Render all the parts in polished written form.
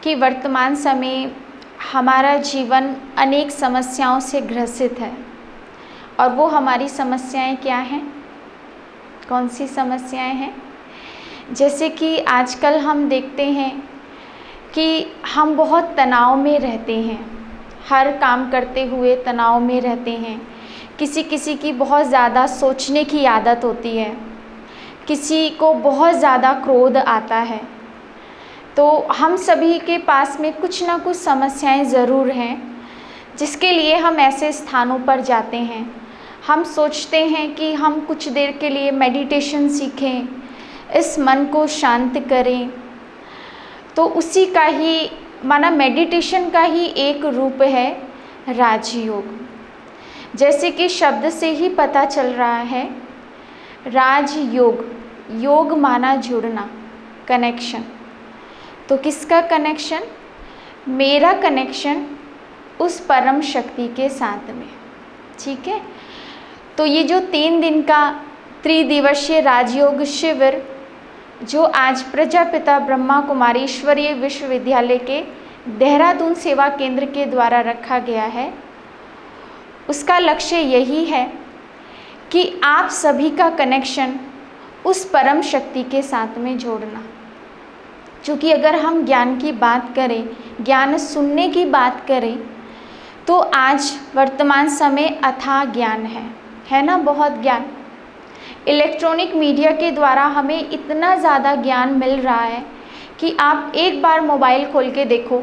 कि वर्तमान समय हमारा जीवन अनेक समस्याओं से ग्रसित है। और वो हमारी समस्याएं क्या हैं? कौन सी समस्याएं हैं? जैसे कि आजकल हम देखते हैं कि हम बहुत तनाव में रहते हैं, हर काम करते हुए तनाव में रहते हैं। किसी किसी की बहुत ज़्यादा सोचने की आदत होती है, किसी को बहुत ज़्यादा क्रोध आता है। तो हम सभी के पास में कुछ ना कुछ समस्याएं ज़रूर हैं, जिसके लिए हम ऐसे स्थानों पर जाते हैं। हम सोचते हैं कि हम कुछ देर के लिए मेडिटेशन सीखें, इस मन को शांत करें। तो उसी का ही माना मेडिटेशन का ही एक रूप है राजयोग। जैसे कि शब्द से ही पता चल रहा है, राजयोग, योग माना जुड़ना, कनेक्शन। तो किसका कनेक्शन? मेरा कनेक्शन उस परम शक्ति के साथ में। ठीक है। तो ये जो 3 दिन का त्रिदिवसीय राजयोग शिविर जो आज प्रजापिता ब्रह्मा कुमारी ईश्वरीय विश्वविद्यालय के देहरादून सेवा केंद्र के द्वारा रखा गया है, उसका लक्ष्य यही है कि आप सभी का कनेक्शन उस परम शक्ति के साथ में जोड़ना। क्योंकि अगर हम ज्ञान की बात करें, ज्ञान सुनने की बात करें, तो आज वर्तमान समय अथाह ज्ञान है ना, बहुत ज्ञान। इलेक्ट्रॉनिक मीडिया के द्वारा हमें इतना ज़्यादा ज्ञान मिल रहा है कि आप एक बार मोबाइल खोल के देखो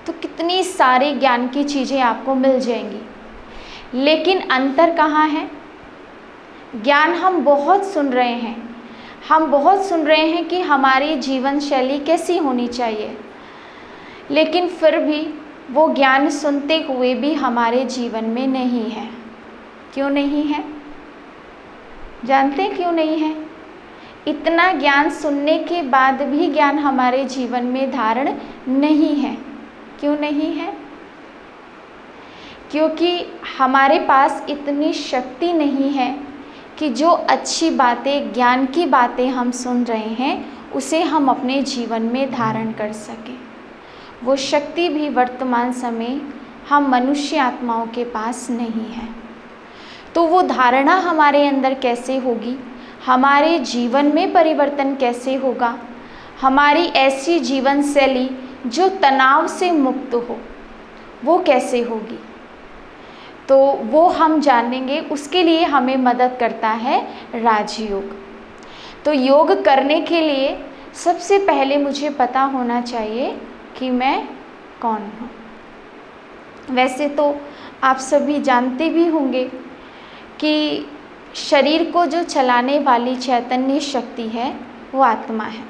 तो कितनी सारी ज्ञान की चीज़ें आपको मिल जाएंगी। लेकिन अंतर कहाँ है? ज्ञान हम बहुत सुन रहे हैं, हम बहुत सुन रहे हैं कि हमारी जीवन शैली कैसी होनी चाहिए, लेकिन फिर भी वो ज्ञान सुनते हुए भी हमारे जीवन में नहीं है। क्यों नहीं है? जानते हैं क्यों नहीं है? इतना ज्ञान सुनने के बाद भी ज्ञान हमारे जीवन में धारण नहीं है। क्यों नहीं है? क्योंकि हमारे पास इतनी शक्ति नहीं है कि जो अच्छी बातें, ज्ञान की बातें हम सुन रहे हैं, उसे हम अपने जीवन में धारण कर सकें। वो शक्ति भी वर्तमान समय हम मनुष्य आत्माओं के पास नहीं है। तो वो धारणा हमारे अंदर कैसे होगी? हमारे जीवन में परिवर्तन कैसे होगा? हमारी ऐसी जीवन शैली जो तनाव से मुक्त हो, वो कैसे होगी? तो वो हम जानेंगे। उसके लिए हमें मदद करता है राजयोग। तो योग करने के लिए सबसे पहले मुझे पता होना चाहिए कि मैं कौन हूँ। वैसे तो आप सभी जानते भी होंगे कि शरीर को जो चलाने वाली चैतन्य शक्ति है वो आत्मा है।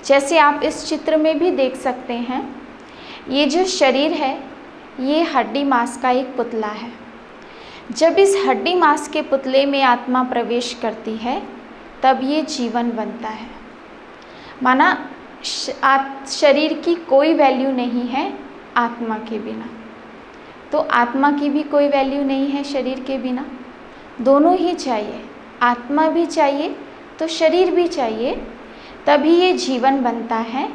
जैसे आप इस चित्र में भी देख सकते हैं, ये जो शरीर है ये हड्डी मांस का एक पुतला है। जब इस हड्डी मांस के पुतले में आत्मा प्रवेश करती है तब ये जीवन बनता है। माना शरीर की कोई वैल्यू नहीं है आत्मा के बिना, तो आत्मा की भी कोई वैल्यू नहीं है शरीर के बिना। दोनों ही चाहिए, आत्मा भी चाहिए तो शरीर भी चाहिए, तभी ये जीवन बनता है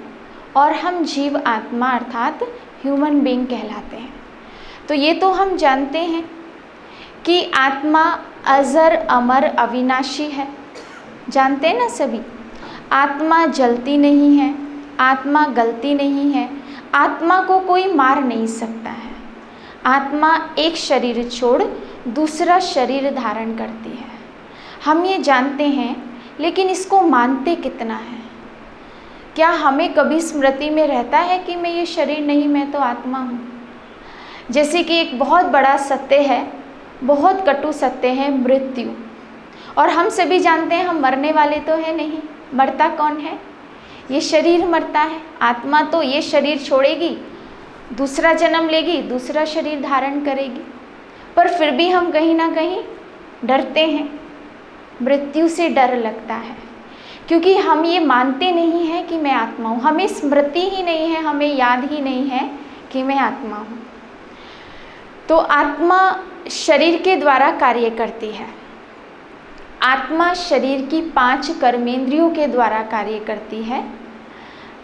और हम जीव आत्मा अर्थात ह्यूमन बीइंग कहलाते हैं। तो ये तो हम जानते हैं कि आत्मा अजर अमर अविनाशी है, जानते हैं ना सभी। आत्मा जलती नहीं है, आत्मा गलती नहीं है, आत्मा को कोई मार नहीं सकता है। आत्मा एक शरीर छोड़ दूसरा शरीर धारण करती है। हम ये जानते हैं, लेकिन इसको मानते कितना है? क्या हमें कभी स्मृति में रहता है कि मैं ये शरीर नहीं, मैं तो आत्मा हूँ? जैसे कि एक बहुत बड़ा सत्य है, बहुत कटु सत्य है, मृत्यु। और हम सभी जानते हैं हम मरने वाले तो है नहीं। मरता कौन है? ये शरीर मरता है। आत्मा तो ये शरीर छोड़ेगी, दूसरा जन्म लेगी, दूसरा शरीर धारण करेगी। पर फिर भी हम कहीं ना कहीं डरते हैं, मृत्यु से डर लगता है, क्योंकि हम ये मानते नहीं हैं कि मैं आत्मा हूँ। हमें स्मृति ही नहीं है, हमें याद ही नहीं है कि मैं आत्मा हूँ। तो आत्मा शरीर के द्वारा कार्य करती है। आत्मा शरीर की 5 कर्मेंद्रियों के द्वारा कार्य करती है।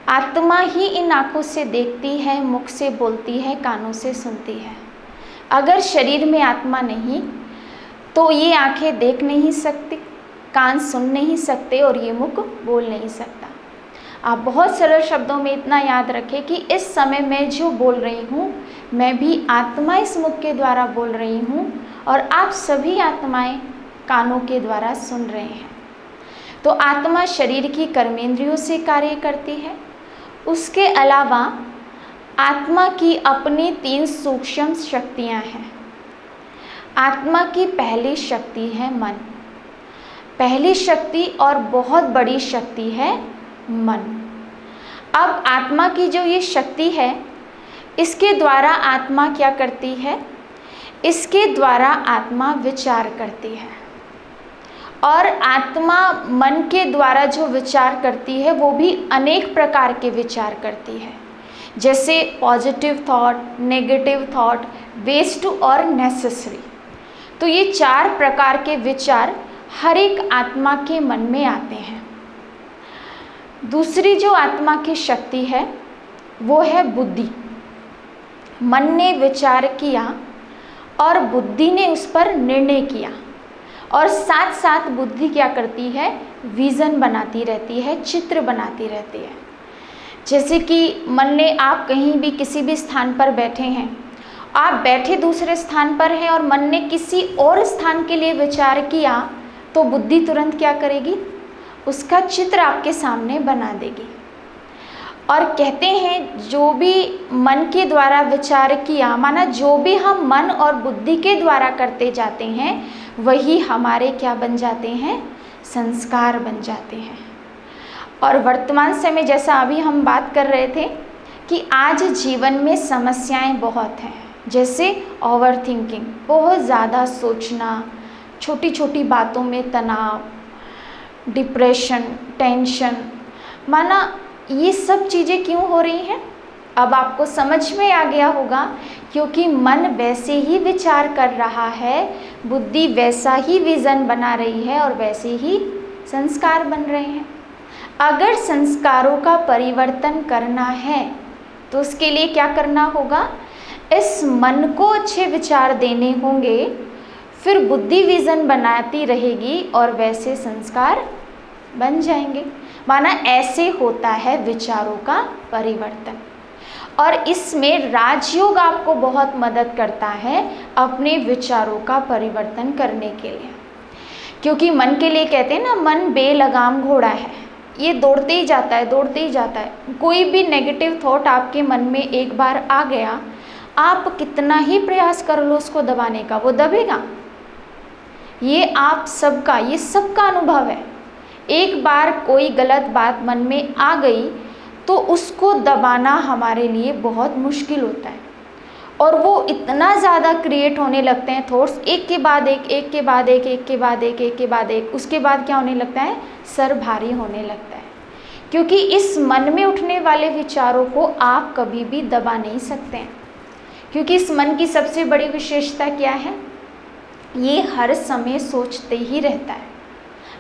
आत्मा ही इन आँखों से देखती है, मुख से बोलती है, कानों से सुनती है। अगर शरीर में आत्मा नहीं तो ये आँखें देख नहीं सकती, कान सुन नहीं सकते और ये मुख बोल नहीं सकता। आप बहुत सरल शब्दों में इतना याद रखें कि इस समय मैं जो बोल रही हूँ, मैं भी आत्मा इस मुख के द्वारा बोल रही हूँ और आप सभी आत्माएं कानों के द्वारा सुन रहे हैं। तो आत्मा शरीर की कर्मेंद्रियों से कार्य करती है। उसके अलावा आत्मा की अपनी 3 सूक्ष्म शक्तियाँ हैं। आत्मा की पहली शक्ति है मन। पहली शक्ति और बहुत बड़ी शक्ति है मन। अब आत्मा की जो ये शक्ति है, इसके द्वारा आत्मा क्या करती है? इसके द्वारा आत्मा विचार करती है और आत्मा मन के द्वारा जो विचार करती है वो भी अनेक प्रकार के विचार करती है, जैसे positive thought, negative thought, waste और नेसेसरी। तो ये 4 प्रकार के विचार हर एक आत्मा के मन में आते हैं। दूसरी जो आत्मा की शक्ति है वो है बुद्धि। मन ने विचार किया और बुद्धि ने उस पर निर्णय किया और साथ साथ बुद्धि क्या करती है? विज़न बनाती रहती है, चित्र बनाती रहती है। जैसे कि मन ने, आप कहीं भी किसी भी स्थान पर बैठे हैं, आप बैठे दूसरे स्थान पर हैं और मन ने किसी और स्थान के लिए विचार किया, तो बुद्धि तुरंत क्या करेगी? उसका चित्र आपके सामने बना देगी। और कहते हैं जो भी मन के द्वारा विचार किया, माना जो भी हम मन और बुद्धि के द्वारा करते जाते हैं वही हमारे क्या बन जाते हैं? संस्कार बन जाते हैं। और वर्तमान समय जैसा अभी हम बात कर रहे थे कि आज जीवन में समस्याएं बहुत हैं, जैसे ओवर थिंकिंग, बहुत ज़्यादा सोचना, छोटी छोटी बातों में तनाव, डिप्रेशन, टेंशन। माना ये सब चीज़ें क्यों हो रही हैं? अब आपको समझ में आ गया होगा, क्योंकि मन वैसे ही विचार कर रहा है, बुद्धि वैसा ही विज़न बना रही है और वैसे ही संस्कार बन रहे हैं। अगर संस्कारों का परिवर्तन करना है तो उसके लिए क्या करना होगा? इस मन को अच्छे विचार देने होंगे, फिर बुद्धि विज़न बनाती रहेगी और वैसे संस्कार बन जाएंगे। माना ऐसे होता है विचारों का परिवर्तन। और इसमें राजयोग आपको बहुत मदद करता है अपने विचारों का परिवर्तन करने के लिए, क्योंकि मन के लिए कहते हैं ना, मन बेलगाम घोड़ा है, ये दौड़ते ही जाता है, दौड़ते ही जाता है। कोई भी नेगेटिव थॉट आपके मन में एक बार आ गया, आप कितना ही प्रयास कर लो उसको दबाने का, वो दबेगा। ये आप सबका, ये सबका अनुभव है। एक बार कोई गलत बात मन में आ गई तो उसको दबाना हमारे लिए बहुत मुश्किल होता है और वो इतना ज़्यादा क्रिएट होने लगते हैं थॉट्स, एक के बाद एक, एक के बाद एक, एक के बाद एक, एक के बाद एक। उसके बाद क्या होने लगता है? सर भारी होने लगता है, क्योंकि इस मन में उठने वाले विचारों को आप कभी भी दबा नहीं सकते हैं। क्योंकि इस मन की सबसे बड़ी विशेषता क्या है? ये हर समय सोचते ही रहता है।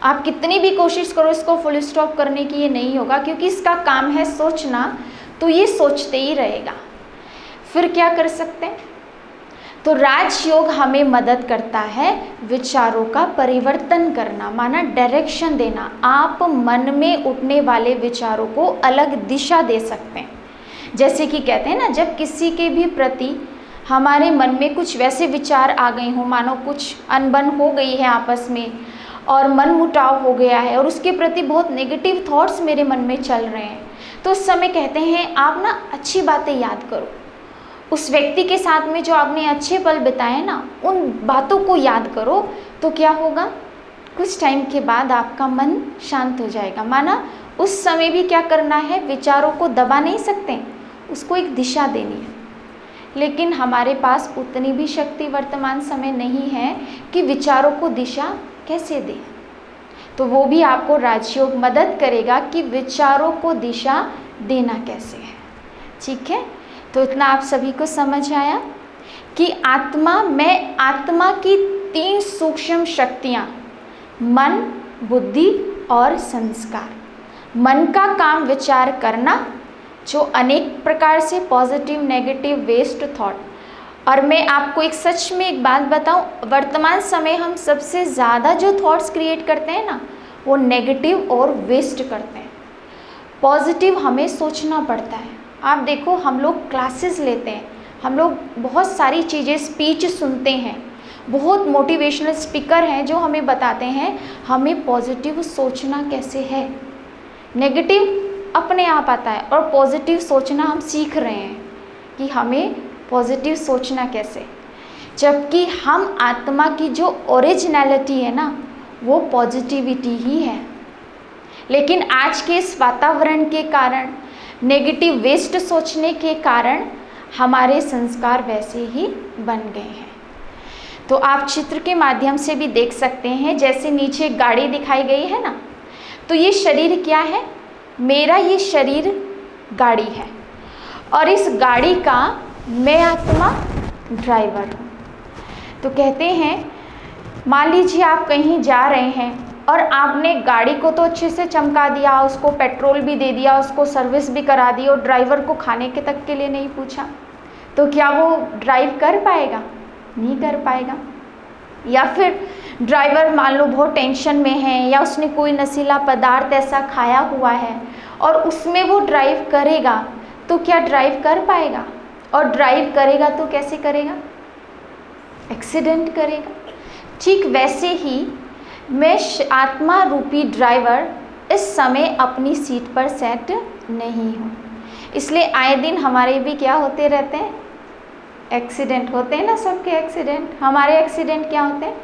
आप कितनी भी कोशिश करो इसको फुल स्टॉप करने की, ये नहीं होगा, क्योंकि इसका काम है सोचना, तो ये सोचते ही रहेगा। फिर क्या कर सकते हैं? तो राजयोग हमें मदद करता है विचारों का परिवर्तन करना, माना डायरेक्शन देना। आप मन में उठने वाले विचारों को अलग दिशा दे सकते हैं। जैसे कि कहते हैं ना, जब किसी के भी प्रति हमारे मन में कुछ वैसे विचार आ गए हों, मानो कुछ अनबन हो गई है आपस में और मन मुटाव हो गया है और उसके प्रति बहुत नेगेटिव थॉट्स मेरे मन में चल रहे हैं, तो उस समय कहते हैं आप ना अच्छी बातें याद करो। उस व्यक्ति के साथ में जो आपने अच्छे पल बिताए ना, उन बातों को याद करो, तो क्या होगा? कुछ टाइम के बाद आपका मन शांत हो जाएगा। माना उस समय भी क्या करना है? विचारों को दबा नहीं सकते, उसको एक दिशा देनी है। लेकिन हमारे पास उतनी भी शक्ति वर्तमान समय नहीं है कि विचारों को दिशा कैसे दें। तो वो भी आपको राजयोग मदद करेगा कि विचारों को दिशा देना कैसे है। ठीक है, तो इतना आप सभी को समझ आया कि आत्मा की 3 सूक्ष्म शक्तियाँ, मन, बुद्धि और संस्कार। मन का काम विचार करना, जो अनेक प्रकार से पॉजिटिव नेगेटिव वेस्ट थॉट। और मैं आपको एक सच में एक बात बताऊं, वर्तमान समय हम सबसे ज़्यादा जो थॉट्स क्रिएट करते हैं ना, वो नेगेटिव और वेस्ट करते हैं। पॉजिटिव हमें सोचना पड़ता है। आप देखो, हम लोग क्लासेस लेते हैं, हम लोग बहुत सारी चीज़ें, स्पीच सुनते हैं, बहुत मोटिवेशनल स्पीकर हैं जो हमें बताते हैं हमें पॉजिटिव सोचना कैसे है। नेगेटिव अपने आप आता है और पॉजिटिव सोचना हम सीख रहे हैं कि हमें पॉजिटिव सोचना कैसे, जबकि हम आत्मा की जो ओरिजिनलिटी है ना, वो पॉजिटिविटी ही है। लेकिन आज के इस वातावरण के कारण, नेगेटिव वेस्ट सोचने के कारण हमारे संस्कार वैसे ही बन गए हैं। तो आप चित्र के माध्यम से भी देख सकते हैं, जैसे नीचे गाड़ी दिखाई गई है ना, तो ये शरीर क्या है? मेरा ये शरीर गाड़ी है और इस गाड़ी का मैं आत्मा ड्राइवर हूँ। तो कहते हैं, मान लीजिए आप कहीं जा रहे हैं और आपने गाड़ी को तो अच्छे से चमका दिया, उसको पेट्रोल भी दे दिया, उसको सर्विस भी करा दी और ड्राइवर को खाने के तक के लिए नहीं पूछा, तो क्या वो ड्राइव कर पाएगा? नहीं कर पाएगा। या फिर ड्राइवर मान लो बहुत टेंशन में है या उसने कोई नशीला पदार्थ ऐसा खाया हुआ है और उसमें वो ड्राइव करेगा, तो क्या ड्राइव कर पाएगा? और ड्राइव करेगा तो कैसे करेगा? एक्सीडेंट करेगा। ठीक वैसे ही मैं आत्मा रूपी ड्राइवर इस समय अपनी सीट पर सेट नहीं हूँ, इसलिए आए दिन हमारे भी क्या होते रहते हैं? एक्सीडेंट होते हैं ना, सबके एक्सीडेंट। हमारे एक्सीडेंट क्या होते हैं?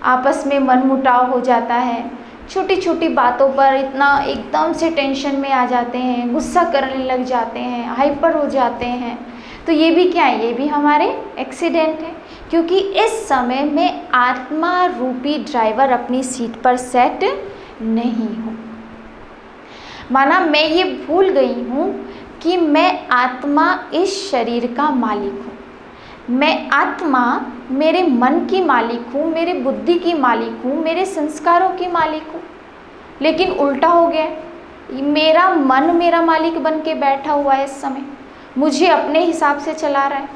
आपस में मनमुटाव हो जाता है, छोटी छोटी बातों पर इतना एकदम से टेंशन में आ जाते हैं, गुस्सा करने लग जाते हैं, हाइपर हो जाते हैं। तो ये भी क्या है? ये भी हमारे एक्सीडेंट है, क्योंकि इस समय में आत्मा रूपी ड्राइवर अपनी सीट पर सेट नहीं हूँ। माना मैं ये भूल गई हूँ कि मैं आत्मा इस शरीर का मालिक हूँ, मैं आत्मा मेरे मन की मालिक हूँ, मेरे बुद्धि की मालिक हूँ, मेरे संस्कारों की मालिक हूँ। लेकिन उल्टा हो गया, मेरा मन मेरा मालिक बन के बैठा हुआ है इस समय, मुझे अपने हिसाब से चला रहा है,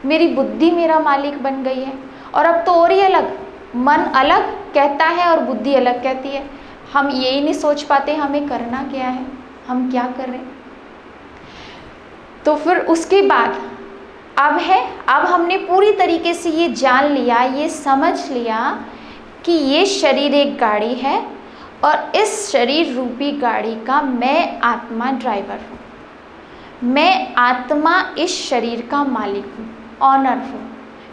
मेरी बुद्धि मेरा मालिक बन गई है। और अब तो और ही अलग, मन अलग कहता है और बुद्धि अलग कहती है। हम यही नहीं सोच पाते हमें करना क्या है, हम क्या कर रहे हैं। तो फिर उसके बाद अब हमने पूरी तरीके से ये जान लिया, ये समझ लिया कि ये शरीर एक गाड़ी है और इस शरीर रूपी गाड़ी का मैं आत्मा ड्राइवर हूँ। मैं आत्मा इस शरीर का मालिक हूँ, ऑनर हूँ,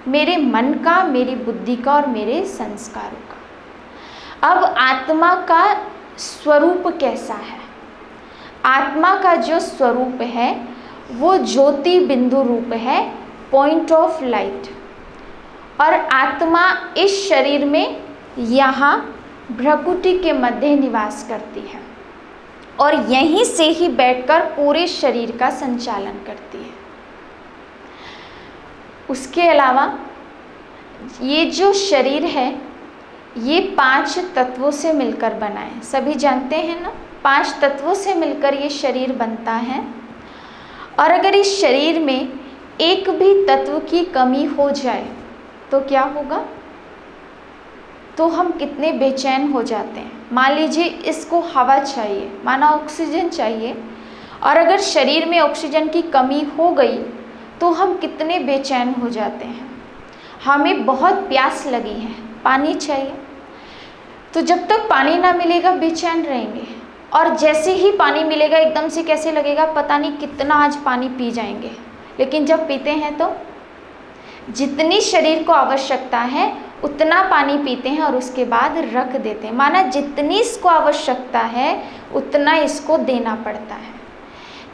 मेरे मन का, मेरी बुद्धि का और मेरे संस्कारों का। अब आत्मा का स्वरूप कैसा है? आत्मा का जो स्वरूप है वो ज्योति बिंदु रूप है, पॉइंट ऑफ लाइट। और आत्मा इस शरीर में यहाँ भ्रकुटी के मध्य निवास करती है और यहीं से ही बैठकर पूरे शरीर का संचालन करती है। उसके अलावा ये जो शरीर है ये 5 तत्वों से मिलकर बना है। सभी जानते हैं ना, 5 तत्वों से मिलकर ये शरीर बनता है। और अगर इस शरीर में एक भी तत्व की कमी हो जाए तो क्या होगा? तो हम कितने बेचैन हो जाते हैं। मान लीजिए इसको हवा चाहिए, माना ऑक्सीजन चाहिए, और अगर शरीर में ऑक्सीजन की कमी हो गई तो हम कितने बेचैन हो जाते हैं। हमें बहुत प्यास लगी है, पानी चाहिए, तो जब तक पानी ना मिलेगा बेचैन रहेंगे। और जैसे ही पानी मिलेगा एकदम से कैसे लगेगा, पता नहीं कितना आज पानी पी जाएंगे। लेकिन जब पीते हैं तो जितनी शरीर को आवश्यकता है उतना पानी पीते हैं और उसके बाद रख देते हैं। माना जितनी इसको आवश्यकता है उतना इसको देना पड़ता है।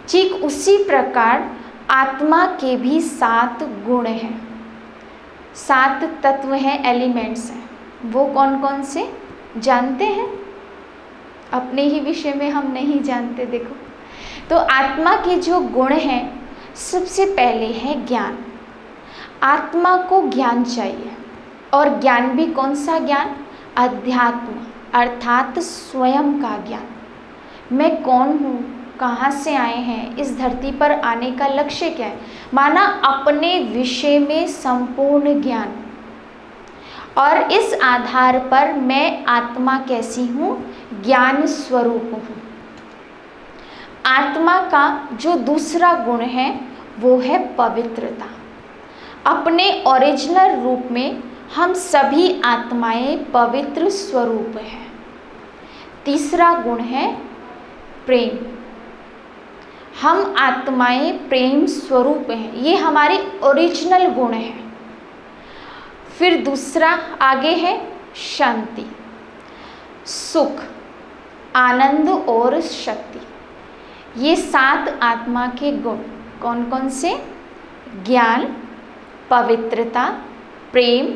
ठीक उसी प्रकार आत्मा के भी 7 गुण हैं, 7 तत्व हैं, एलिमेंट्स हैं। वो कौन कौन से जानते हैं? अपने ही विषय में हम नहीं जानते। देखो, तो आत्मा के जो गुण हैं, सबसे पहले है ज्ञान। आत्मा को ज्ञान चाहिए, और ज्ञान भी कौन सा ज्ञान? अध्यात्म, अर्थात स्वयं का ज्ञान। मैं कौन हूँ, कहाँ से आए हैं, इस धरती पर आने का लक्ष्य क्या है, माना अपने विषय में संपूर्ण ज्ञान, और इस आधार पर मैं आत्मा कैसी हूँ, ज्ञान स्वरूप हूँ। आत्मा का जो दूसरा गुण है वो है पवित्रता। अपने ओरिजिनल रूप में हम सभी आत्माएं पवित्र स्वरूप हैं। तीसरा गुण है प्रेम। हम आत्माएं प्रेम स्वरूप हैं, ये हमारी ओरिजिनल गुण है। फिर दूसरा आगे है शांति, सुख, आनंद और शक्ति। ये 7 आत्मा के गुण कौन कौन से, ज्ञान, पवित्रता, प्रेम,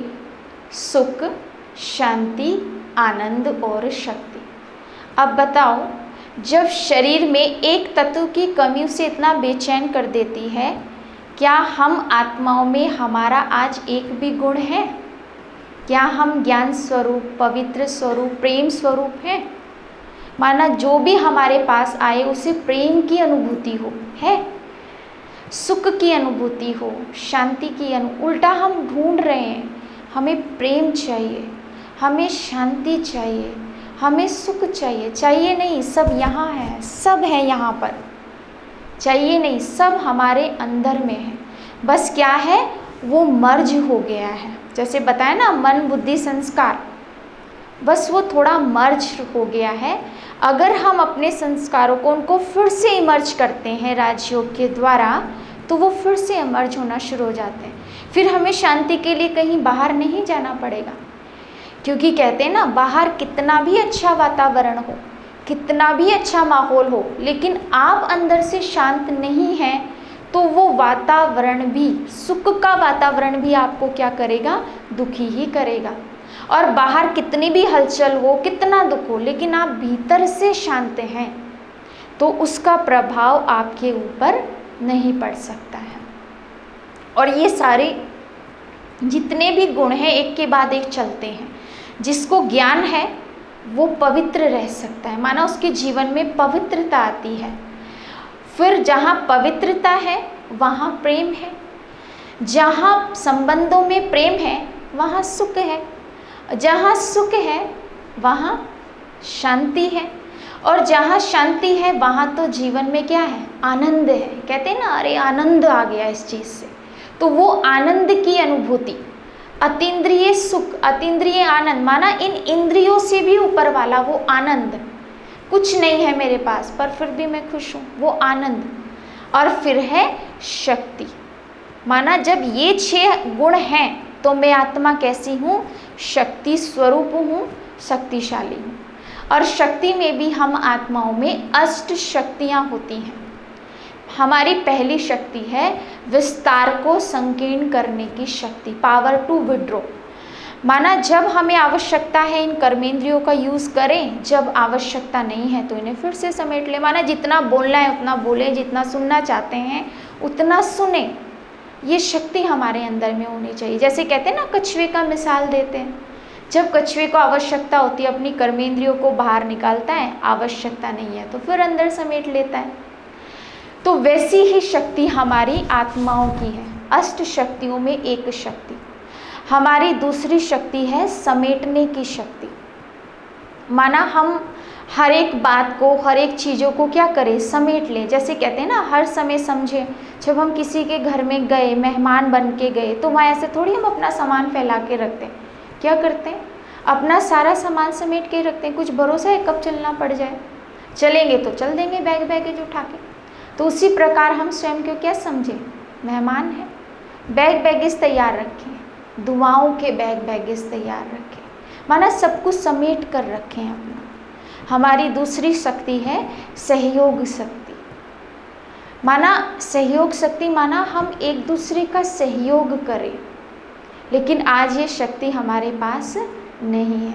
सुख, शांति, आनंद और शक्ति। अब बताओ, जब शरीर में एक तत्व की कमी उसे इतना बेचैन कर देती है, क्या हम आत्माओं में हमारा आज एक भी गुण है? क्या हम ज्ञान स्वरूप, पवित्र स्वरूप, प्रेम स्वरूप हैं? माना जो भी हमारे पास आए उसे प्रेम की अनुभूति हो, है, सुख की अनुभूति हो, शांति की उल्टा हम ढूंढ रहे हैं, हमें प्रेम चाहिए, हमें शांति चाहिए, हमें सुख चाहिए। चाहिए नहीं, सब यहाँ है, सब है यहाँ पर। चाहिए नहीं, सब हमारे अंदर में है, बस क्या है, वो मर्ज हो गया है। जैसे बताया ना, मन, बुद्धि, संस्कार, बस वो थोड़ा मर्ज हो गया है। अगर हम अपने संस्कारों को, उनको फिर से इमर्ज करते हैं राजयोग के द्वारा, तो वो फिर से इमर्ज होना शुरू हो जाते हैं। फिर हमें शांति के लिए कहीं बाहर नहीं जाना पड़ेगा, क्योंकि कहते हैं ना, बाहर कितना भी अच्छा वातावरण हो, कितना भी अच्छा माहौल हो, लेकिन आप अंदर से शांत नहीं हैं, तो वो वातावरण भी, सुख का वातावरण भी आपको क्या करेगा, दुखी ही करेगा। और बाहर कितनी भी हलचल हो, कितना दुख हो, लेकिन आप भीतर से शांत हैं, तो उसका प्रभाव आपके ऊपर नहीं पड़ सकता है। और ये सारे जितने भी गुण हैं एक के बाद एक चलते हैं। जिसको ज्ञान है वो पवित्र रह सकता है, माना उसके जीवन में पवित्रता आती है। फिर जहाँ पवित्रता है वहाँ प्रेम है, जहाँ संबंधों में प्रेम है वहाँ सुख है, जहाँ सुख है वहाँ शांति है, और जहाँ शांति है वहाँ तो जीवन में क्या है, आनंद है। कहते हैं ना, अरे आनंद आ गया इस चीज़ से, तो वो आनंद की अनुभूति, अतीन्द्रिय सुख, अतीन्द्रिय आनंद, माना इन इंद्रियों से भी ऊपर वाला वो आनंद। कुछ नहीं है मेरे पास पर फिर भी मैं खुश हूँ, वो आनंद। और फिर है शक्ति, माना जब ये 6 गुण हैं तो मैं आत्मा कैसी हूँ, शक्ति स्वरूप हूँ, शक्तिशाली हूँ। और शक्ति में भी हम आत्माओं में 8 शक्तियाँ होती हैं। हमारी पहली शक्ति है विस्तार को संकीर्ण करने की शक्ति, पावर टू विड्रॉ। माना जब हमें आवश्यकता है इन कर्मेंद्रियों का यूज़ करें, जब आवश्यकता नहीं है तो इन्हें फिर से समेट लें। माना जितना बोलना है उतना बोलें, जितना सुनना चाहते हैं उतना सुने। ये शक्ति हमारे अंदर में होनी चाहिए। जैसे कहते हैं ना, कछुए का मिसाल देते हैं, जब कछुए को आवश्यकता होती है अपनी कर्मेंद्रियों को बाहर निकालता है, आवश्यकता नहीं है तो फिर अंदर समेट लेता है। तो वैसी ही शक्ति हमारी आत्माओं की है। 8 शक्तियों में एक शक्ति हमारी दूसरी शक्ति है समेटने की शक्ति। माना हम हर एक बात को, हर एक चीज़ों को क्या करें, समेट लें। जैसे कहते हैं ना, हर समय समझें। जब हम किसी के घर में गए, मेहमान बन के गए, तो वहाँ ऐसे थोड़ी हम अपना सामान फैला के रखते हैं। क्या करते हैं, अपना सारा सामान समेट के रखते हैं। कुछ भरोसा है कब चलना पड़ जाए, चलेंगे तो चल देंगे बैग बैगेज उठा के। तो उसी प्रकार हम स्वयं को क्या समझें, मेहमान हैं, बैग बैगेज तैयार रखें, दुआओं के बैग बैगेज तैयार रखें। माना सब कुछ समेट कर रखें अपना। हमारी दूसरी शक्ति है सहयोग शक्ति। माना सहयोग शक्ति, माना हम एक दूसरे का सहयोग करें, लेकिन आज ये शक्ति हमारे पास नहीं है।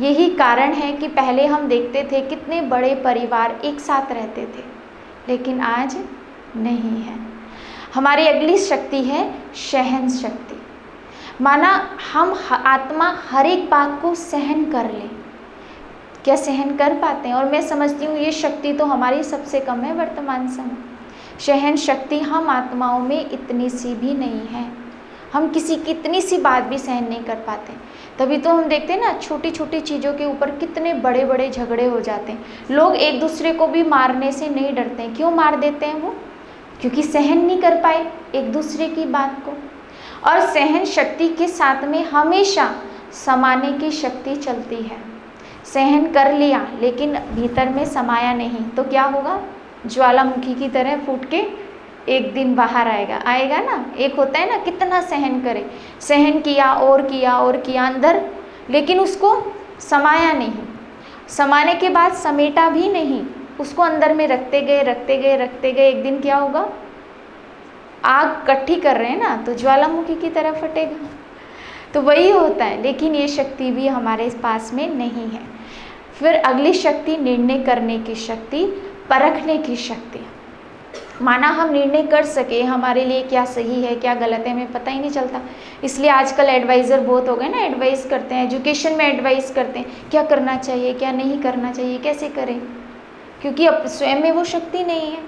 यही कारण है कि पहले हम देखते थे कितने बड़े परिवार एक साथ रहते थे, लेकिन आज नहीं है। हमारी अगली शक्ति है सहन शक्ति। माना हम आत्मा हर एक बात को सहन कर ले, क्या सहन कर पाते हैं? और मैं समझती हूँ ये शक्ति तो हमारी सबसे कम है वर्तमान समय। सहन शक्ति हम आत्माओं में इतनी सी भी नहीं है। हम किसी की इतनी सी बात भी सहन नहीं कर पाते। तभी तो हम देखते हैं ना, छोटी छोटी चीज़ों के ऊपर कितने बड़े बड़े झगड़े हो जाते हैं। लोग एक दूसरे को भी मारने से नहीं डरते हैं। क्यों मार देते हैं वो? क्योंकि सहन नहीं कर पाए एक दूसरे की बात को। और सहन शक्ति के साथ में हमेशा समाने की शक्ति चलती है। सहन कर लिया लेकिन भीतर में समाया नहीं तो क्या होगा? ज्वालामुखी की तरह फूट के एक दिन बाहर आएगा ना। एक होता है ना, कितना सहन करे, सहन किया और किया और किया अंदर, लेकिन उसको समाया नहीं। समाने के बाद समेटा भी नहीं, उसको अंदर में रखते गए। एक दिन क्या होगा? आग इकट्ठी कर रहे हैं ना, तो ज्वालामुखी की तरह फटेगा। तो वही होता है, लेकिन ये शक्ति भी हमारे पास में नहीं है। फिर अगली शक्ति निर्णय करने की शक्ति, परखने की शक्ति। माना हम निर्णय कर सके हमारे लिए क्या सही है क्या गलत है, हमें पता ही नहीं चलता। इसलिए आजकल एडवाइज़र बहुत हो गए ना, एडवाइस करते हैं, एजुकेशन में एडवाइस करते हैं क्या करना चाहिए क्या नहीं करना चाहिए, कैसे करें, क्योंकि अब स्वयं में वो शक्ति नहीं है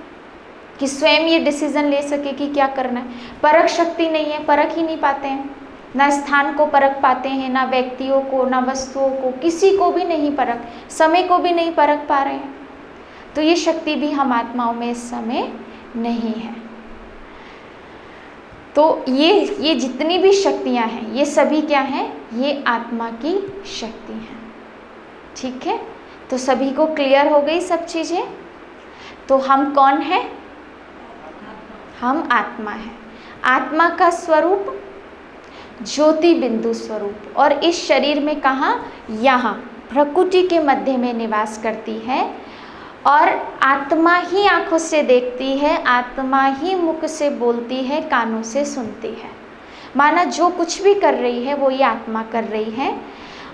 कि स्वयं ये डिसीज़न ले सके कि क्या करना है। परख शक्ति नहीं है, परख ही नहीं पाते हैं, ना स्थान को परख पाते हैं, ना व्यक्तियों को, ना वस्तुओं को, किसी को भी नहीं परख, समय को भी नहीं परख पा रहे हैं। तो ये शक्ति भी हम आत्माओं में इस समय नहीं है। तो ये जितनी भी शक्तियां हैं ये सभी क्या हैं? ये आत्मा की शक्ति हैं। ठीक है, तो सभी को क्लियर हो गई सब चीज़ें। तो हम कौन हैं? हम आत्मा हैं। आत्मा का स्वरूप ज्योति बिंदु स्वरूप, और इस शरीर में कहाँ? यहाँ प्रकृति के मध्य में निवास करती है। और आत्मा ही आँखों से देखती है, आत्मा ही मुख से बोलती है, कानों से सुनती है। माना जो कुछ भी कर रही है वो ये आत्मा कर रही है।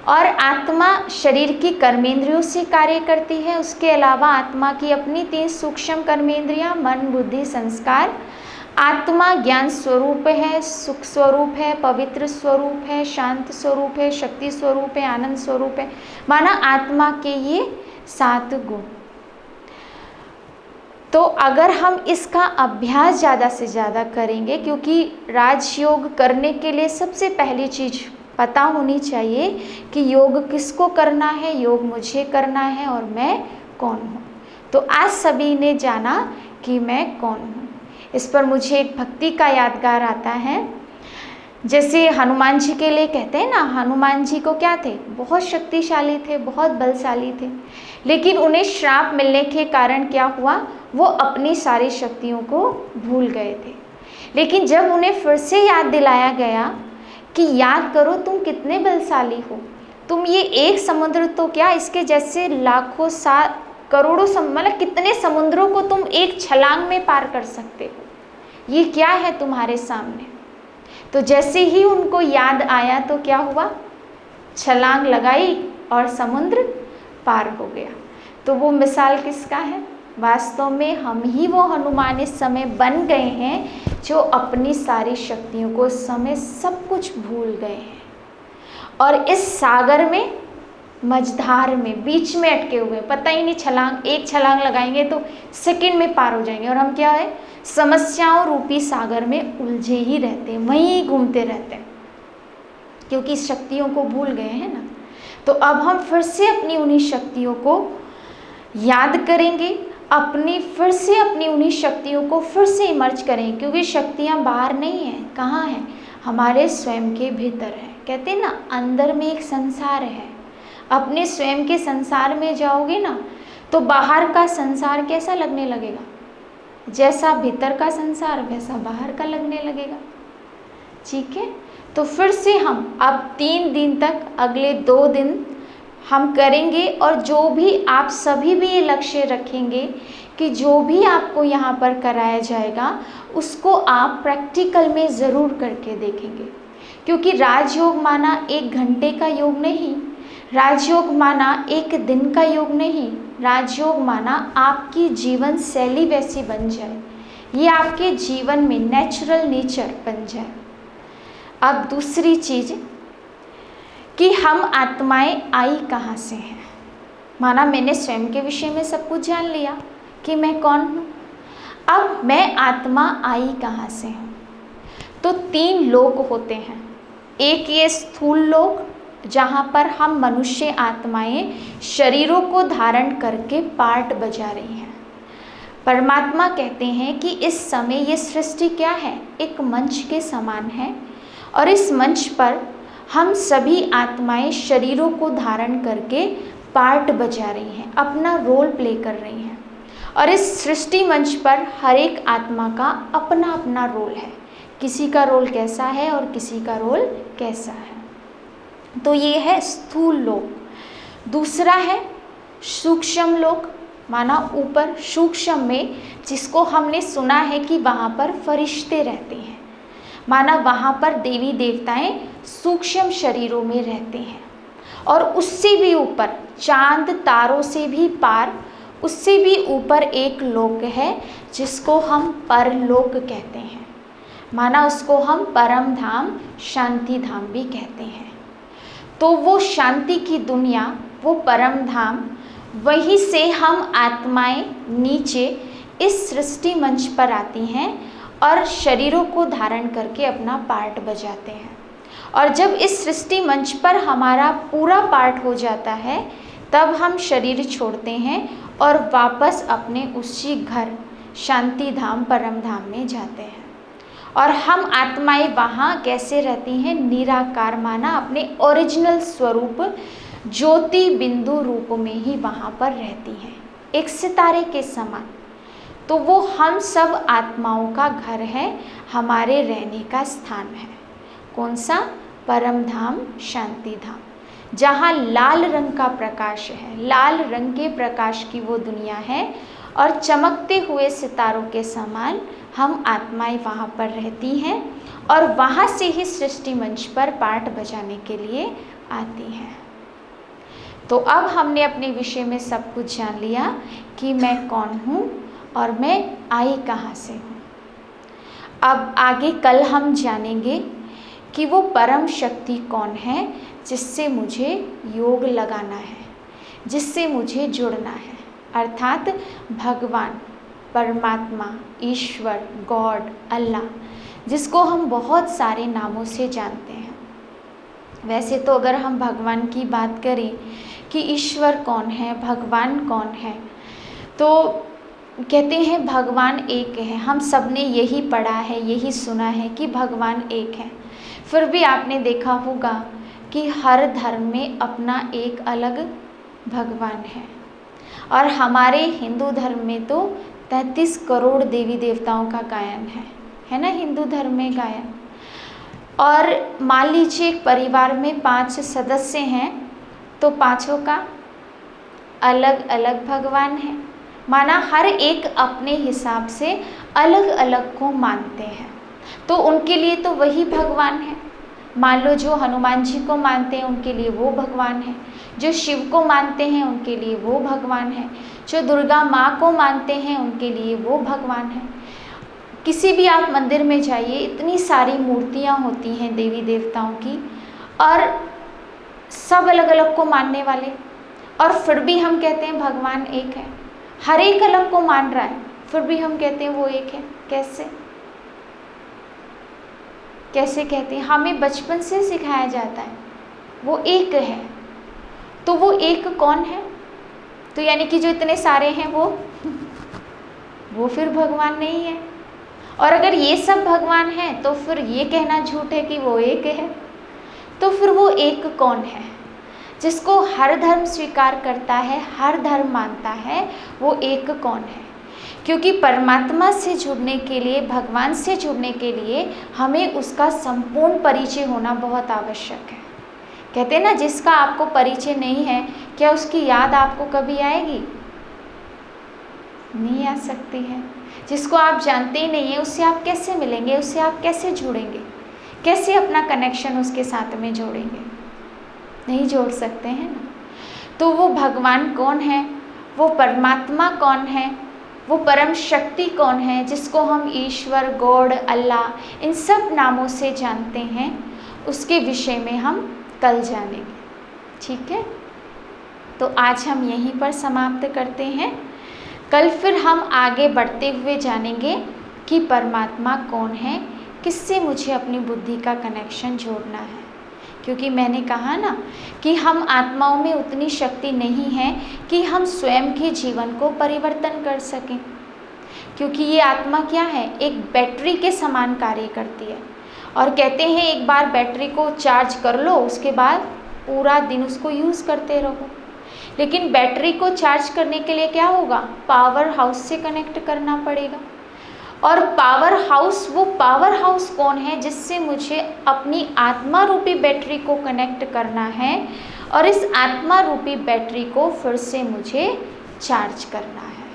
और आत्मा शरीर की कर्मेंद्रियों से कार्य करती है। उसके अलावा आत्मा की अपनी 3 सूक्ष्म कर्मेंद्रियाँ, मन बुद्धि संस्कार। आत्मा ज्ञान स्वरूप है, सुख स्वरूप है, पवित्र स्वरूप है, शांत स्वरूप है, शक्ति स्वरूप है, आनंद स्वरूप है। माना आत्मा के ये 7 गुण। तो अगर हम इसका अभ्यास ज़्यादा से ज़्यादा करेंगे, क्योंकि राजयोग करने के लिए सबसे पहली चीज़ पता होनी चाहिए कि योग किसको करना है, योग मुझे करना है और मैं कौन हूँ। तो आज सभी ने जाना कि मैं कौन हूँ। इस पर मुझे एक भक्ति का यादगार आता है। जैसे हनुमान जी के लिए कहते हैं ना, हनुमान जी को क्या थे? बहुत शक्तिशाली थे, बहुत बलशाली थे, लेकिन उन्हें श्राप मिलने के कारण क्या हुआ? वो अपनी सारी शक्तियों को भूल गए थे। लेकिन जब उन्हें फिर से याद दिलाया गया कि याद करो तुम कितने बलशाली हो, तुम ये एक समुद्र तो क्या, इसके जैसे लाखों करोड़ों मतलब कितने समुद्रों को तुम एक छलांग में पार कर सकते हो, ये क्या है तुम्हारे सामने। तो जैसे ही उनको याद आया तो क्या हुआ? छलांग लगाई और समुद्र पार हो गया। तो वो मिसाल किसका है? वास्तव में हम ही वो हनुमान इस समय बन गए हैं जो अपनी सारी शक्तियों को इस समय सब कुछ भूल गए हैं और इस सागर में, मझधार में, बीच में अटके हुए, पता ही नहीं, एक छलांग लगाएंगे तो सेकंड में पार हो जाएंगे। और हम क्या है? समस्याओं रूपी सागर में उलझे ही रहते हैं, वहीं घूमते रहते हैं, क्योंकि शक्तियों को भूल गए हैं ना। तो अब हम फिर से अपनी उन्हीं शक्तियों को याद करेंगे, फिर से अपनी उन्हीं शक्तियों को फिर से इमर्ज करें, क्योंकि शक्तियाँ बाहर नहीं हैं। कहाँ हैं? हमारे स्वयं के भीतर है। कहते हैं ना, अंदर में एक संसार है। अपने स्वयं के संसार में जाओगे ना तो बाहर का संसार कैसा लगने लगेगा? जैसा भीतर का संसार वैसा बाहर का लगने लगेगा। ठीक है, तो फिर से हम अब 3 दिन तक, अगले 2 दिन हम करेंगे। और जो भी आप सभी भी ये लक्ष्य रखेंगे कि जो भी आपको यहाँ पर कराया जाएगा उसको आप प्रैक्टिकल में ज़रूर करके देखेंगे। क्योंकि राजयोग माना 1 घंटे का योग नहीं, राजयोग माना 1 दिन का योग नहीं, राजयोग माना आपकी जीवन शैली वैसी बन जाए, ये आपके जीवन में नेचुरल नेचर बन जाए। अब दूसरी चीज़ कि हम आत्माएं आई कहाँ से हैं? माना मैंने स्वयं के विषय में सब कुछ जान लिया कि मैं कौन हूँ। अब मैं आत्मा आई कहाँ से हूँ? तो 3 लोक होते हैं। एक ये स्थूल लोक, जहाँ पर हम मनुष्य आत्माएं शरीरों को धारण करके पार्ट बजा रही हैं। परमात्मा कहते हैं कि इस समय ये सृष्टि क्या है, एक मंच के समान है, और इस मंच पर हम सभी आत्माएं शरीरों को धारण करके पार्ट बजा रही हैं, अपना रोल प्ले कर रही हैं। और इस सृष्टि मंच पर हर एक आत्मा का अपना अपना रोल है, किसी का रोल कैसा है और किसी का रोल कैसा है। तो ये है स्थूल लोक। दूसरा है सूक्ष्म लोक, माना ऊपर सूक्ष्म में, जिसको हमने सुना है कि वहाँ पर फरिश्ते रहते हैं, माना वहाँ पर देवी देवताएं सूक्ष्म शरीरों में रहते हैं। और उससे भी ऊपर, चांद तारों से भी पार, उससे भी ऊपर एक लोक है जिसको हम परलोक कहते हैं, माना उसको हम परम धाम, शांति धाम भी कहते हैं। तो वो शांति की दुनिया, वो परम धाम, वहीं से हम आत्माएं नीचे इस सृष्टि मंच पर आती हैं और शरीरों को धारण करके अपना पार्ट बजाते हैं। और जब इस सृष्टि मंच पर हमारा पूरा पार्ट हो जाता है, तब हम शरीर छोड़ते हैं और वापस अपने उसी घर शांति धाम, परम धाम में जाते हैं। और हम आत्माएं वहाँ कैसे रहती हैं? निराकार, माना अपने ओरिजिनल स्वरूप ज्योति बिंदु रूप में ही वहाँ पर रहती हैं, एक सितारे के समान। तो वो हम सब आत्माओं का घर है, हमारे रहने का स्थान है। कौन सा? परम धाम, शांति धाम, जहाँ लाल रंग का प्रकाश है, लाल रंग के प्रकाश की वो दुनिया है। और चमकते हुए सितारों के समान हम आत्माएं वहाँ पर रहती हैं और वहाँ से ही सृष्टि मंच पर पार्ट बजाने के लिए आती हैं। तो अब हमने अपने विषय में सब कुछ जान लिया कि मैं कौन हूँ और मैं आई कहाँ से हूँ। अब आगे कल हम जानेंगे कि वो परम शक्ति कौन है जिससे मुझे योग लगाना है, जिससे मुझे जुड़ना है, अर्थात भगवान, परमात्मा, ईश्वर, गॉड, अल्लाह, जिसको हम बहुत सारे नामों से जानते हैं। वैसे तो अगर हम भगवान की बात करें कि ईश्वर कौन है, भगवान कौन है, तो कहते हैं भगवान एक है। हम सब ने यही पढ़ा है, यही सुना है कि भगवान एक है। फिर भी आपने देखा होगा कि हर धर्म में अपना एक अलग भगवान है। और हमारे हिंदू धर्म में तो 33 करोड़ देवी देवताओं का गायन है ना, हिंदू धर्म में गायन। और मान लीजिए एक परिवार में 5 सदस्य हैं, तो पाँचों का अलग अलग भगवान है, माना हर एक अपने हिसाब से अलग अलग को मानते हैं। तो उनके लिए तो वही भगवान है। मान लो जो हनुमान जी को मानते हैं उनके लिए वो भगवान है, जो शिव को मानते हैं उनके लिए वो भगवान है, जो दुर्गा माँ को मानते हैं उनके लिए वो भगवान है। किसी भी आप मंदिर में जाइए, इतनी सारी मूर्तियाँ होती हैं देवी देवताओं की, और सब अलग अलग को मानने वाले, और फिर भी हम कहते हैं भगवान एक है। हर एक अलग को मान रहा है, फिर भी हम कहते हैं वो एक है। कैसे कैसे कहते हैं? हमें बचपन से सिखाया जाता है वो एक है। तो वो एक कौन है? तो यानी कि जो इतने सारे हैं वो फिर भगवान नहीं है। और अगर ये सब भगवान हैं तो फिर ये कहना झूठ है कि वो एक है। तो फिर वो एक कौन है जिसको हर धर्म स्वीकार करता है, हर धर्म मानता है? वो एक कौन है? क्योंकि परमात्मा से जुड़ने के लिए, भगवान से जुड़ने के लिए हमें उसका संपूर्ण परिचय होना बहुत आवश्यक है। कहते हैं ना, जिसका आपको परिचय नहीं है, क्या उसकी याद आपको कभी आएगी? नहीं आ सकती है। जिसको आप जानते ही नहीं है, उससे आप कैसे मिलेंगे, उससे आप कैसे जुड़ेंगे, कैसे अपना कनेक्शन उसके साथ में जोड़ेंगे? नहीं जोड़ सकते हैं ना। तो वो भगवान कौन है, वो परमात्मा कौन है, वो परम शक्ति कौन है, जिसको हम ईश्वर, गॉड, अल्लाह, इन सब नामों से जानते हैं, उसके विषय में हम कल जानेंगे। ठीक है? तो आज हम यहीं पर समाप्त करते हैं। कल फिर हम आगे बढ़ते हुए जानेंगे कि परमात्मा कौन है, किससे मुझे अपनी बुद्धि का कनेक्शन जोड़ना है। क्योंकि मैंने कहा ना कि हम आत्माओं में उतनी शक्ति नहीं है कि हम स्वयं के जीवन को परिवर्तन कर सकें, क्योंकि ये आत्मा क्या है, एक बैटरी के समान कार्य करती है। और कहते हैं एक बार बैटरी को चार्ज कर लो, उसके बाद पूरा दिन उसको यूज़ करते रहो। लेकिन बैटरी को चार्ज करने के लिए क्या होगा, पावर हाउस से कनेक्ट करना पड़ेगा। और पावर हाउस, वो पावर हाउस कौन है, जिससे मुझे अपनी आत्मा रूपी बैटरी को कनेक्ट करना है और इस आत्मा रूपी बैटरी को फिर से मुझे चार्ज करना है।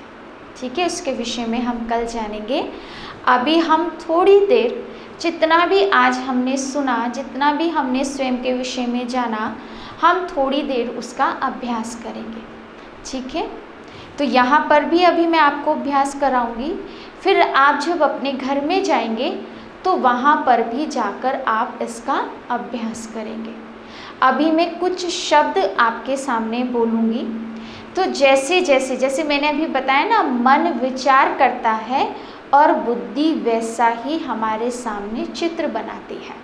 ठीक है, इसके विषय में हम कल जानेंगे। अभी हम थोड़ी देर जितना भी आज हमने सुना, जितना भी हमने स्वयं के विषय में जाना, हम थोड़ी देर उसका अभ्यास करेंगे। ठीक है, तो यहाँ पर भी अभी मैं आपको अभ्यास कराऊंगी। फिर आप जब अपने घर में जाएंगे तो वहाँ पर भी जाकर आप इसका अभ्यास करेंगे। अभी मैं कुछ शब्द आपके सामने बोलूँगी, तो जैसे मैंने अभी बताया ना, मन विचार करता है और बुद्धि वैसा ही हमारे सामने चित्र बनाती है।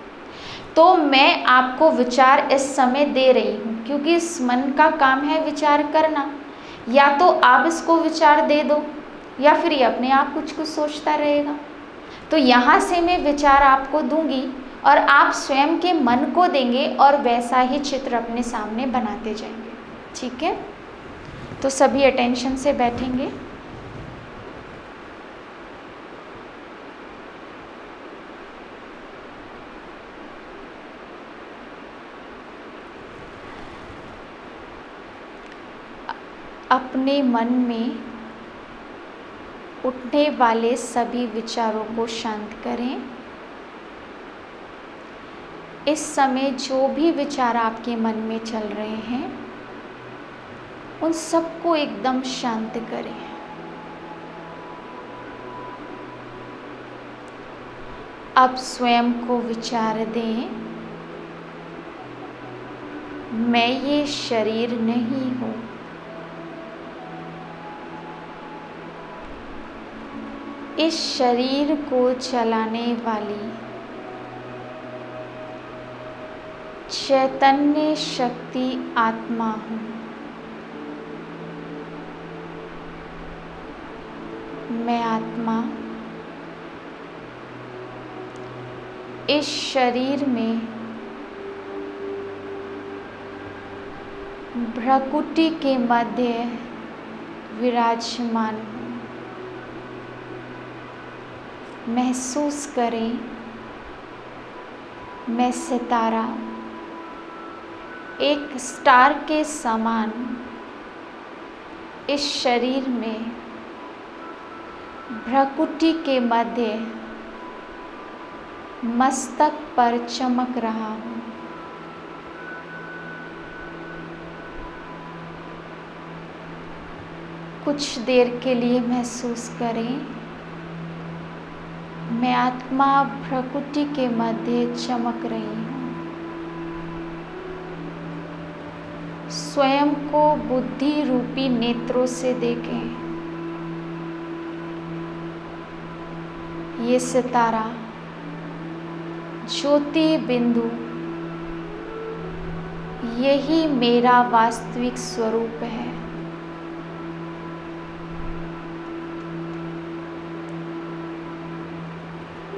तो मैं आपको विचार इस समय दे रही हूँ, क्योंकि इस मन का काम है विचार करना। या तो आप इसको विचार दे दो या फिर ये अपने आप कुछ कुछ सोचता रहेगा। तो यहाँ से मैं विचार आपको दूंगी और आप स्वयं के मन को देंगे और वैसा ही चित्र अपने सामने बनाते जाएंगे। ठीक है, तो सभी अटेंशन से बैठेंगे। अपने मन में उठने वाले सभी विचारों को शांत करें। इस समय जो भी विचार आपके मन में चल रहे हैं, उन सबको एकदम शांत करें। अब स्वयं को विचार दें, मैं ये शरीर नहीं हूँ। इस शरीर को चलाने वाली चैतन्य शक्ति आत्मा हूँ। मैं आत्मा इस शरीर में भ्रकुटी के मध्य विराजमान हूँ। महसूस करें, मैं सितारा, एक स्टार के समान इस शरीर में भ्रकुटी के मध्य मस्तक पर चमक रहा हूँ। कुछ देर के लिए महसूस करें, मैं आत्मा भ्रकुटी के मध्य चमक रही हूँ। स्वयं को बुद्धि रूपी नेत्रों से देखें। ये सितारा, ज्योति बिंदु, यही मेरा वास्तविक स्वरूप है।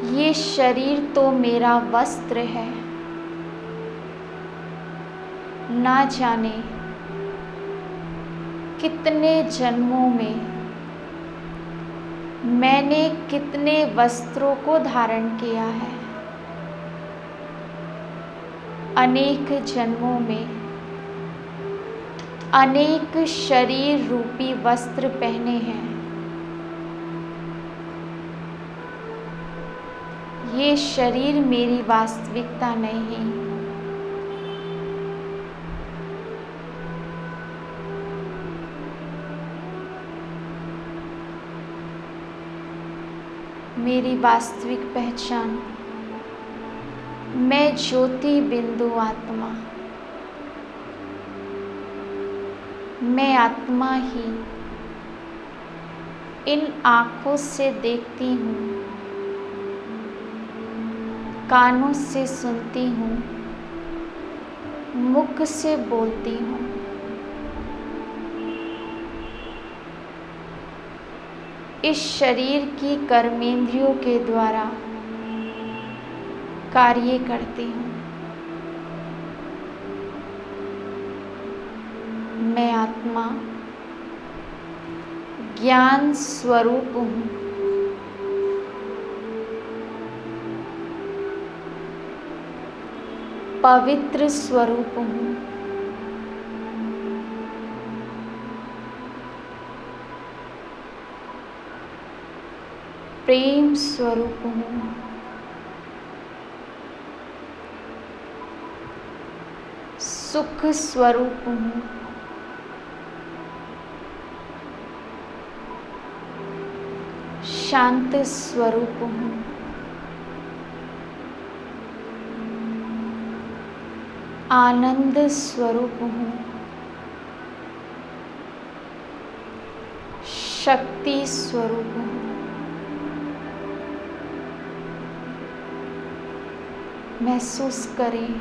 ये शरीर तो मेरा वस्त्र है। ना जाने कितने जन्मों में मैंने कितने वस्त्रों को धारण किया है। अनेक जन्मों में अनेक शरीर रूपी वस्त्र पहने हैं। ये शरीर मेरी वास्तविकता नहीं। मेरी वास्तविक पहचान, मैं ज्योति बिंदु आत्मा, मैं आत्मा ही इन आँखों से देखती हूँ, कानों से सुनती हूँ, मुख से बोलती हूँ। इस शरीर की कर्मेंद्रियों के द्वारा कार्य करती हूँ। मैं आत्मा ज्ञान स्वरूप हूँ। पवित्र स्वरूप हूँ। प्रेम स्वरूप हूँ। सुख स्वरूप हूँ। शांत स्वरूप हूँ। आनंद स्वरूप हूँ। शक्ति स्वरूप हूँ। महसूस करें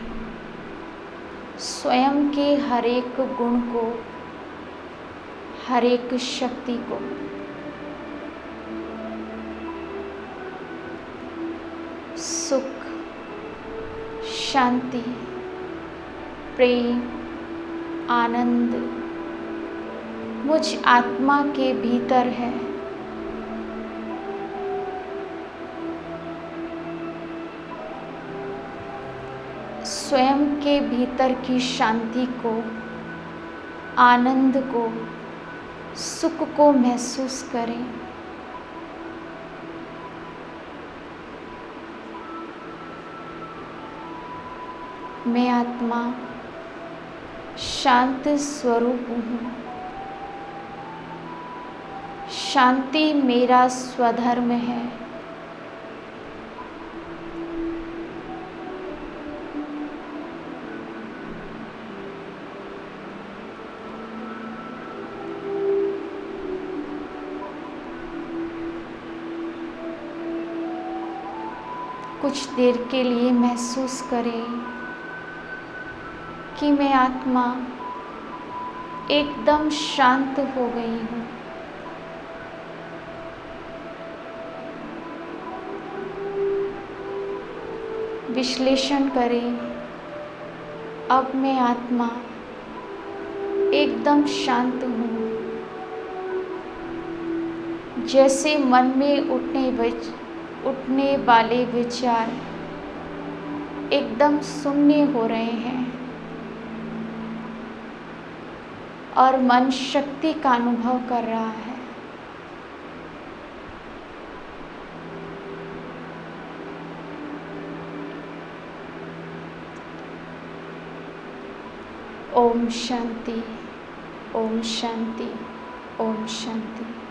स्वयं के हर एक गुण को, हर एक शक्ति को। सुख, शांति, प्रेम, आनंद मुझ आत्मा के भीतर है। स्वयं के भीतर की शांति को, आनंद को, सुख को महसूस करें। मैं आत्मा शांत स्वरूप हूँ। शांति मेरा स्वधर्म है। कुछ देर के लिए महसूस करें कि मैं आत्मा एकदम शांत हो गई हूँ। विश्लेषण करें, अब मैं आत्मा एकदम शांत हूँ। जैसे मन में उठने वाले विचार एकदम शून्य हो रहे हैं और मन शक्ति का अनुभव कर रहा है। ओम शांति, ओम शांति, ओम शांति।